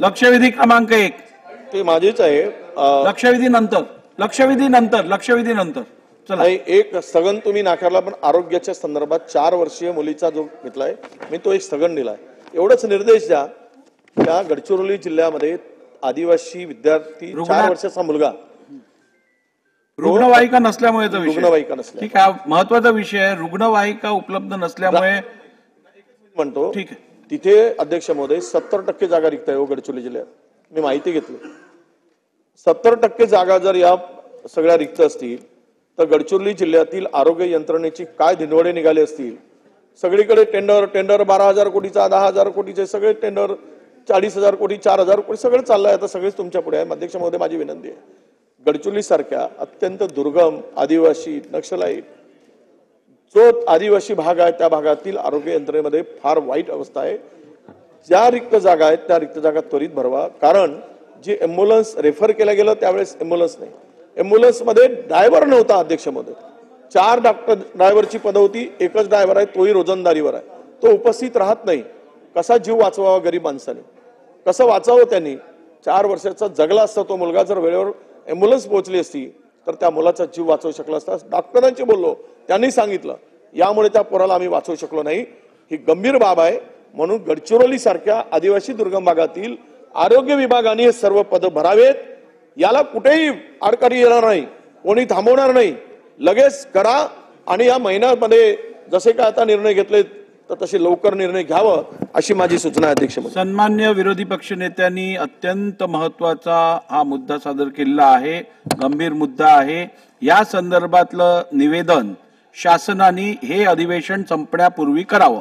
लक्षवेधी क्रमांक 1 ते माझेच आहे. लक्षवेधी नंतर चला. नाही, एक स्थगन तुम्ही नाकारला, पण आरोग्याच्या संदर्भात 4 वर्षीय मुलीचा जो घेतलाय मी तो एक स्थगन दिलाय. एवढंच निर्देश द्या. त्या गडचिरोली जिल्ह्यामध्ये आदिवासी विद्यार्थी 4 वर्षाचा मुलगा रुग्णवाहिका नसल्यामुळे रुग्णवाहिका नसल्या, ठीक आहे, महत्वाचा विषय आहे. रुग्णवाहिका उपलब्ध नसल्यामुळे म्हणतो ठीक आहे. तिथे अध्यक्ष महोदय 70% जागा रिक्त आहे गडचिरोली जिल्ह्यात. मी माहिती घेतली. 70% जागा जर या सगळ्या रिक्त असतील तर गडचिरोली जिल्ह्यातील आरोग्य यंत्रणेची काय धिंडवडे निघाले असतील. सगळीकडे टेंडर 12,000 कोटीचा, 10,000 कोटीचे सगळे टेंडर, 40,000 कोटी, 4,000 कोटी सगळं चाललंय. आता सगळेच तुमच्या पुढे आहे. अध्यक्ष महोदय, माझी विनंती आहे, गडचिरोली सारख्या अत्यंत दुर्गम आदिवासी नक्षलाईट जो आदिवासी भाग आहे त्या भागातील आरोग्य यंत्रणेमध्ये फार वाईट अवस्था आहे. ज्या रिक्त जागा आहेत त्या रिक्त जागा त्वरित भरवा. कारण जी एम्ब्युलन्स रेफर केलं गेलं त्यावेळेस एम्ब्युलन्स नाही, एम्ब्युलन्समध्ये ड्रायव्हर नव्हता. अध्यक्ष महोदय, 4 डॉक्टर ड्रायव्हरची पद होती, एकच ड्रायव्हर आहे, तोही रोजंदारीवर आहे, तो उपस्थित राहत नाही. कसा जीव वाचवावा गरीब माणसाने, कसं वाचावं त्यांनी. 4 वर्षाचा जगला असता तो मुलगा जर वेळेवर एम्ब्युलन्स पोहोचली असती तर त्या मुलाचा जीव वाचवू शकला असता. डॉक्टरांशी बोललो, त्यांनी सांगितलं यामुळे त्या पोराला आम्ही वाचवू शकलो नाही. ही गंभीर बाब आहे. म्हणून गडचिरोली सारख्या आदिवासी दुर्गम भागातील आरोग्य विभागाने हे सर्व पद भरावेत. याला कुठेही आडकाठी येणार नाही, कोणी थांबवणार नाही. लगेच करा आणि या महिन्यामध्ये जसे काय आता निर्णय घेतले तर तसे लवकर निर्णय घ्यावं अशी माझी सूचना आहे. अध्यक्ष महोदय, सन्मान्य विरोधी पक्ष नेत्यांनी अत्यंत महत्वाचा हा मुद्दा सादर केलेला आहे. गंभीर मुद्दा आहे. या संदर्भातलं निवेदन शासनाने हे अधिवेशन संपण्यापूर्वी करावं.